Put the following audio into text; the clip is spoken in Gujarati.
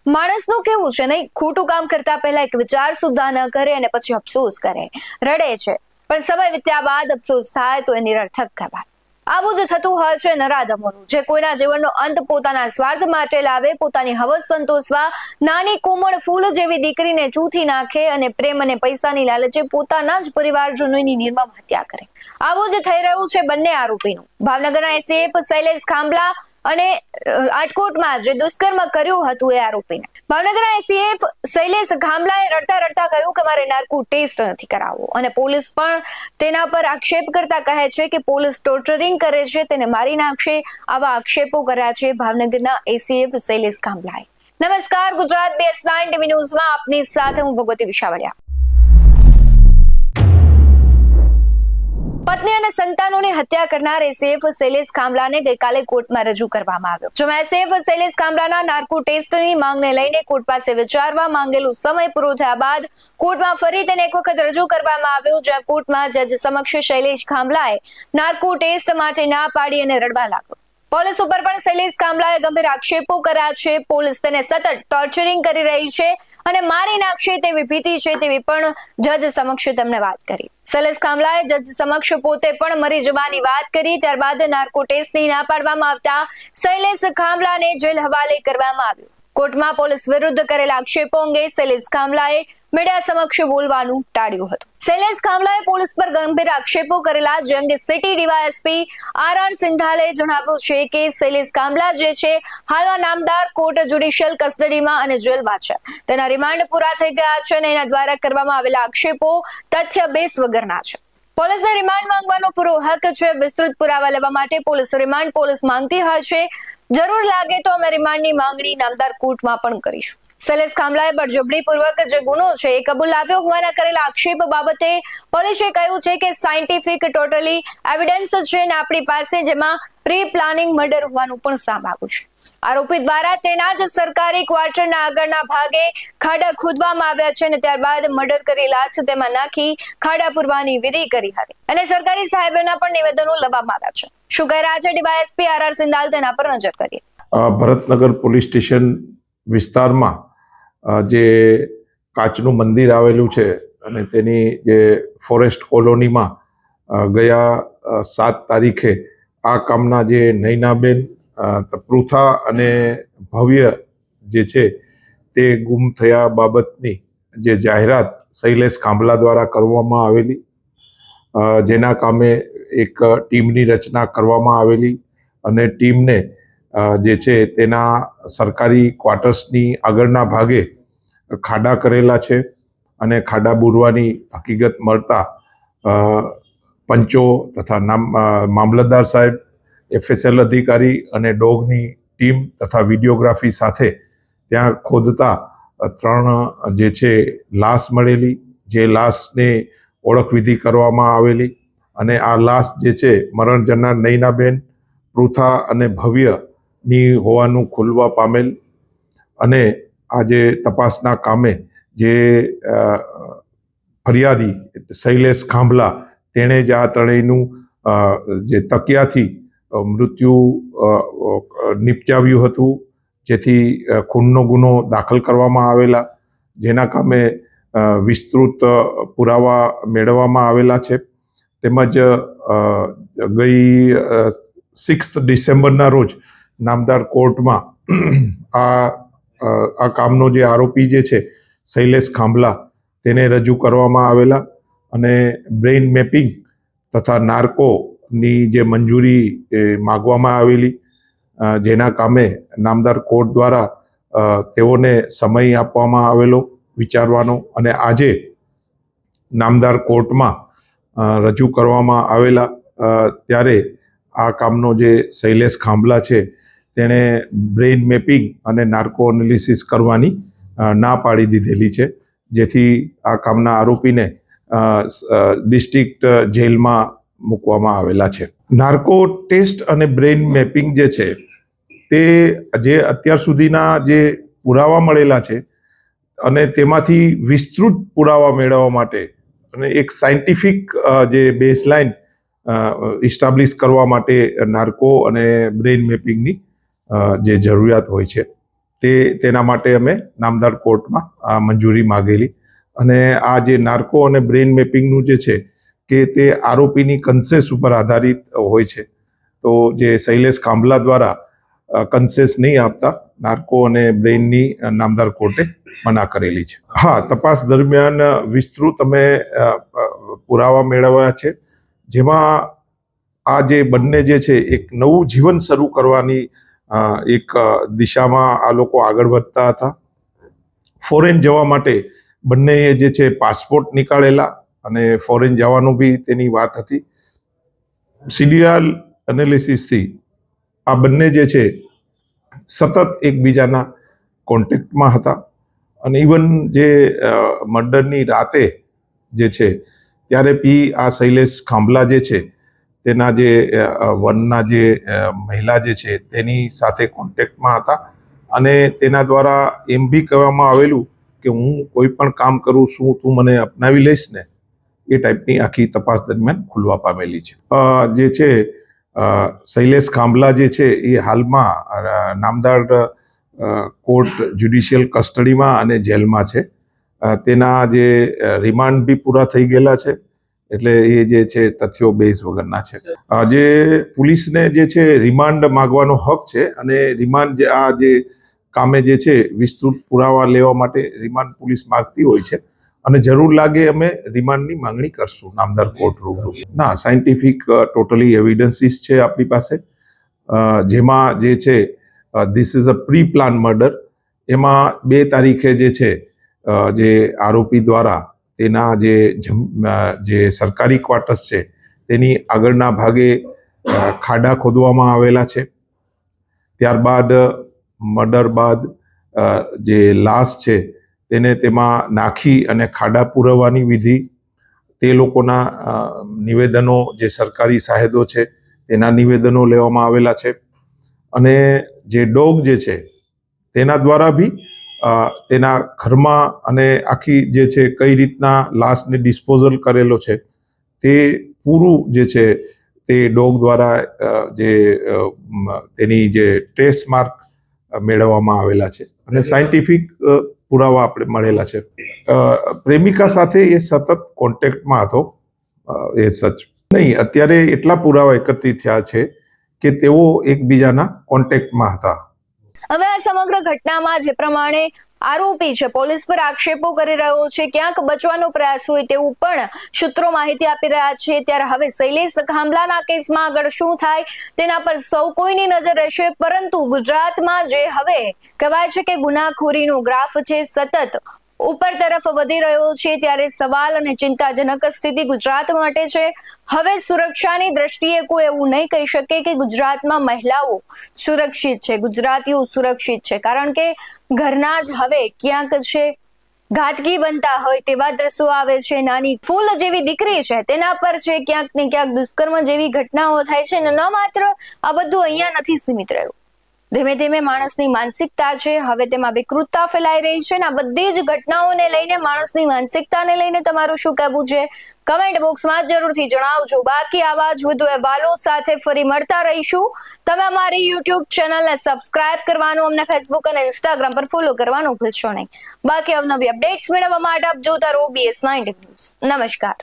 માણસનું કેવું છે નહીં, ખોટું કામ કરતા પહેલા એક વિચાર સુદ્ધા ન કરે અને પછી અફસોસ કરે, રડે છે, પણ સમય વીત્યા બાદ અફસોસ થાય તો એ નિરર્થક કહેવાય. આવું જ થતું હોય છે નરાધમોનું, જે કોઈના જીવનનો અંત પોતાના સ્વાર્થ માટે લાવે, પોતાની હવસ સંતોષવા નાની કોમળ ફૂલ જેવી દીકરીને ચૂથી નાખે અને પ્રેમ અને પૈસાની લાલચે પોતાના જ પરિવારજનોની નિર્મમ હત્યા કરે. આવું જ થઈ રહ્યું છે બંને આરોપીનું. ભાવનગરના એસીએફ શૈલેષ ખાંભલા અને આટકોટમાં જે દુષ્કર્મ કર્યું હતું એ આરોપીને ભાવનગરના એસીએફ શૈલેષ ખાંભલાએ રડતા રડતા કહ્યું કે મારે નાર્કો ટેસ્ટ નથી કરાવવો, અને પોલીસ પણ તેના પર આક્ષેપ કરતા કહે છે કે પોલીસ ટોર્ચરિંગ કરે છે, તેને મારી નાખશે. આવા આક્ષેપો કર્યા છે ભાવનગરના એસીએફ શૈલેષ ખાંભલાએ. નમસ્કાર, ગુજરાત BS9 ટીવી ન્યૂઝમાં આપની સાથે હું ભગવતી વિશાવડિયા. પત્ની અને સંતાનોની હત્યા કરનાર એસીએફ શૈલેષ ખાંભલાને ગઈકાલે કોર્ટમાં રજૂ કરવામાં આવ્યો. જેમાં એસીએફ શૈલેષ ખાંભલાના નાર્કો ટેસ્ટની માંગને લઈને કોર્ટ પાસે વિચારવા માંગેલું સમય પૂરો થયા બાદ કોર્ટમાં ફરી તેને એક વખત રજૂ કરવામાં આવ્યો, જ્યાં કોર્ટમાં જજ સમક્ષ શૈલેષ ખાંભલાએ નાર્કો ટેસ્ટ માટે ના પાડી અને રડવા લાગ્યો. પોલીસ ઉપર પણ શૈલેષ ખાંભલાએ ગંભીર આક્ષેપો કર્યા છે. પોલીસ તેને સતત ટોર્ચરિંગ કરી રહી છે અને મારી નાખશે તેવી ભીતિ છે તેવી પણ જજ સમક્ષ તેમણે વાત કરી. શૈલેષ ખાંભલાએ જજ સમક્ષ પોતે પણ મરી જવાની વાત કરી. ત્યારબાદ નાર્કો ટેસ્ટની ના પાડવામાં આવતા શૈલેષ ખાંભલાને જેલ હવાલે કરવામાં આવ્યો. કોર્ટમાં પોલીસ વિરુદ્ધ કરેલા આક્ષેપો અંગે શૈલેષ ખાંભલાએ મીડિયા સમક્ષ બોલવાનું ટાળ્યું હતું. શૈલેષ ખાંભલાએ પોલીસ પર ગંભીર આક્ષેપો કરેલા, જે અંગે સિટી ડીવાયએસપી RR સિંધાલે જણાવ્યું છે કે શૈલેષ ખાંભલા જે છે હાલમાં નામદાર કોર્ટ જ્યુડિશિયલ કસ્ટડીમાં અને જેલમાં છે. તેના રિમાન્ડ પૂરા થઈ ગયા છે અને એના દ્વારા કરવામાં આવેલા આક્ષેપો તથ્ય બેસ વગરના છે. પોલીસને રિમાન્ડ માંગવાનો પૂરો હક છે. વિસ્તૃત પુરાવા લેવા માટે રિમાન્ડ પોલીસ માંગતી હોય છે. જરૂર લાગે તો અમે રિમાન્ડની માંગણી નામદાર કોર્ટમાં પણ કરીશું. શૈલેષ ખાંભલાએ બળજબરીપૂર્વક જે ગુનો છે એ કબૂલાવ્યો હોવાના કરેલા આક્ષેપ બાબતે પોલીસે કહ્યું છે કે સાયન્ટિફિક ટોટલી એવિડન્સ છે ને આપણી પાસે, જેમાં પ્રી પ્લાનિંગ મર્ડર હોવાનું પણ સામે આવ્યું છે. આરોપી દ્વારા તેના જ સરકારી ક્વાર્ટરના આગળના ભાગે ખાડા ખોદવામાં આવ્યા છે અને ત્યારબાદ મર્ડર કરી લાશ તેમાં નાખી ખાડા પૂરવાની વિધિ કરી હતી અને સરકારી સાહેબોના પણ નિવેદનો લેવામાં આવ્યા છે. શું કહી રહ્યા છે ડીવાયએસપી RR સિંધાલ, તેના પર નજર કરીએ. ભરતનગર પોલીસ સ્ટેશન વિસ્તારમાં જે કાચનું મંદિર આવેલું છે અને તેની જે ફોરેસ્ટ કોલોનીમાં ગયા 7 તારીખે આ કામના જે નૈનાબેન પૃથા અને ભવ્ય જે છે તે ગુમ થયા બાબતની જે જાહેરાત શૈલેષ ખાંભલા દ્વારા કરવામાં આવેલી, જેના કામે એક ટીમની રચના કરવામાં આવેલી અને ટીમને જે છે તેના સરકારી ક્વાર્ટર્સની આગળના ભાગે ખાડા કરેલા છે અને ખાડા બુરવાની હકીકત મળતા પંચો તથા મામલતદાર સાહેબ, FSL અધિકારી અને ડોગની ટીમ તથા વિડીયોગ્રાફી સાથે ત્યાં ખોદતા 3 જે છે લાશ મળેલી, જે લાશને ઓળખવિધિ કરવામાં આવેલી અને આ લાશ જે છે મરણ જનાર નૈનાબેન, પૃથા અને ભવ્યની હોવાનું ખુલવા પામેલ. અને આ જે તપાસના કામે જે ફરિયાદી શૈલેષ ખાંભલા તેણે જ આ ત્રણેયનું જે તકિયાથી મૃત્યુ નિપજાવ્યું હતું, જેથી ખૂનનો ગુનો દાખલ કરવામાં આવેલા, જેના કામે વિસ્તૃત પુરાવા મેળવવામાં આવેલા છે. તેમજ ગઈ 6 ડિસેમ્બરના રોજ નામદાર કોર્ટમાં આ કામનો જે આરોપી જે છે શૈલેષ ખાંભલા તેને રજૂ કરવામાં આવેલા અને બ્રેઇન મેપિંગ તથા નાર્કોની જે મંજૂરી માગવામાં આવેલી, જેના કામે નામદાર કોર્ટ દ્વારા તેઓને સમય આપવામાં આવેલો વિચારવાનો અને આજે નામદાર કોર્ટમાં રજૂ કરવામાં આવેલા. ત્યારે આ કામનો જે શૈલેષ ખાંભલા છે તેણે બ્રેઇન મેપિંગ અને નાર્કો એનાલિસિસ કરવાની ના પાડી દીધેલી છે, જેથી આ કામના આરોપીને ડિસ્ટ્રિક્ટ જેલમાં મૂકવામાં આવેલા છે. નાર્કો ટેસ્ટ અને બ્રેઇન મેપિંગ જે છે તે જે અત્યાર સુધીના જે પુરાવા મળેલા છે અને તેમાંથી વિસ્તૃત પુરાવા મેળવવા માટે અને એક સાયન્ટિફિક જે બેઝલાઇન ઇસ્ટાબ્લિશ કરવા માટે નાર્કો અને બ્રેઇન મેપિંગની જે જરૂરિયાત હોય છે. તેના માટે અમે નામદાર કોર્ટમાં આ મંજૂરી માગેલી. અને આ જે નાર્કો અને બ્રેઇન મેપિંગનું જે છે કે તે આરોપીની કન્સેસ ઉપર આધારિત હોય છે. તો જે શૈલેષ ખાંભલા દ્વારા કન્સેસ નહીં આપતા નાર્કો અને બ્રેઇનની નામદાર કોર્ટે મના કરેલી છે. હા, તપાસ દરમિયાન વિસ્તૃત અમે પુરાવા મેળવ્યા છે, જેમાં આ જે બંને જે છે એક નવું જીવન શરૂ કરવાની એક દિશામાં આ લોકો આગળ વધતા હતા. ફોરેન જવા માટે બંનેએ જે છે પાસપોર્ટ નીકાળેલા અને ફોરેન જવાનું બી તેની વાત હતી. સીડીઆર એનાલિસિસથી આ બંને જે છે સતત એકબીજાના કોન્ટેક્ટમાં હતા. અને ઇવન જે મર્ડરની રાતે જે છે ત્યારે બી આ શૈલેષ ખાંભલા જે છે તેના જે વનના જે મહિલા જે છે તેની સાથે કોન્ટેક્ટમાં હતા. અને તેના દ્વારા એમ બી કહેવામાં આવેલું કે હું કોઈ પણ કામ કરું, શું તું મને અપનાવી લઈશ ને, એ ટાઈપની આખી તપાસ દરમિયાન ખુલવા પામેલી છે. જે છે શૈલેષ ખાંભલા જે છે એ હાલમાં નામદાર કોર્ટ જ્યુડિશિયલ કસ્ટડીમાં અને જેલમાં છે. તેના જે રિમાન્ડ બી પૂરા થઈ ગયેલા છે, એટલે એ જે છે તથ્યો બેઝ વગરના છે. જે પોલીસને જે છે રિમાન્ડ માગવાનો હક છે અને રિમાન્ડ આ જે કામે જે છે વિસ્તૃત પુરાવા લેવા માટે રિમાન્ડ પોલીસ માગતી હોય છે અને જરૂર લાગે અમે રિમાન્ડની માંગણી કરશું નામદાર કોર્ટ રૂબરૂ. ના, સાયન્ટિફિક ટોટલી એવિડન્સીસ છે આપણી પાસે, જેમાં જે છે this is a pre plan murder. એમાં 2 તારીખે જે છે જે આરોપી દ્વારા તેના જે સરકારી ક્વાર્ટર્સ છે તેની આગળના ભાગે ખાડા ખોદવામાં આવેલા છે. ત્યારબાદ મર્ડર બાદ જે લાશ છે તેને તેમાં નાખી અને ખાડા પૂરવવાની વિધિ, તે લોકોના નિવેદનો, જે સરકારી સાહેદો છે તેના નિવેદનો લેવામાં આવેલા છે. અને જે ડોગ જે છે તેના દ્વારા બી તેના ઘરમાં અને આખી જે છે કઈ રીતના લાશને ડિસ્પોઝલ કરેલો છે તે પૂરું જે છે તે ડોગ દ્વારા જે તેની જે ટ્રેસ માર્ક મેળવવામાં આવેલા છે અને સાયન્ટિફિક પુરાવા આપણે મળેલા છે. પ્રેમિકા સાથે એ સતત કોન્ટેક્ટમાં હતો, એ સચ નહીં. અત્યારે એટલા પુરાવા એકત્રિત થયા છે કે તેઓ એકબીજાના કોન્ટેક્ટમાં હતા. હવે આ સમગ્ર ઘટનામાં જે પ્રમાણે આરોપી છે પોલીસ પર આક્ષેપો કરી રહ્યો છે, ક્યાંક બચવાનો પ્રયાસ હોય તેવું પણ સૂત્રો માહિતી આપી રહ્યા છે. ત્યારે હવે શૈલેષ ખાંભલાના કેસમાં આગળ શું થાય તેના પર સૌ કોઈની નજર રહેશે. પરંતુ ગુજરાતમાં જે હવે કહેવાય છે કે ગુનાખોરીનો ગ્રાફ છે સતત ઉપર તરફ વધી રહ્યો છે, ત્યારે સવાલ અને ચિંતાજનક સ્થિતિ ગુજરાત માટે છે. હવે સુરક્ષાની દ્રષ્ટિએ કોઈ એવું નહીં કહી શકે કે ગુજરાતમાં મહિલાઓ સુરક્ષિત છે, ગુજરાતીઓ સુરક્ષિત છે, કારણ કે ઘરના જ હવે ક્યાંક છે ઘાતકી બનતા હોય તેવા દ્રશ્યો આવે છે. નાની ફૂલ જેવી દીકરી છે તેના પર છે ક્યાંક ને ક્યાંક દુષ્કર્મ જેવી ઘટનાઓ થાય છે. ન માત્ર આ બધું અહીંયા નથી સીમિત રહ્યું, ધીમે ધીમે માણસની માનસિકતા છે હવે તેમાં વિકૃતતા ફેલાઈ રહી છે. આ બધી જ ઘટનાઓને લઈને, માણસની માનસિકતાને લઈને તમારું શું કહેવું છે કમેન્ટ બોક્સમાં જરૂરથી જણાવજો. બાકી આવા જ વધુ અહેવાલો સાથે ફરી મળતા રહીશું. તમે અમારી યુટ્યુબ ચેનલને સબસ્ક્રાઇબ કરવાનું, અમને ફેસબુક અને ઇન્સ્ટાગ્રામ પર ફોલો કરવાનું ભૂલશો નહીં. બાકી અવનવી અપડેટ્સ મેળવવા માટે આપ જોતા રહો BS19 ન્યૂઝ. નમસ્કાર.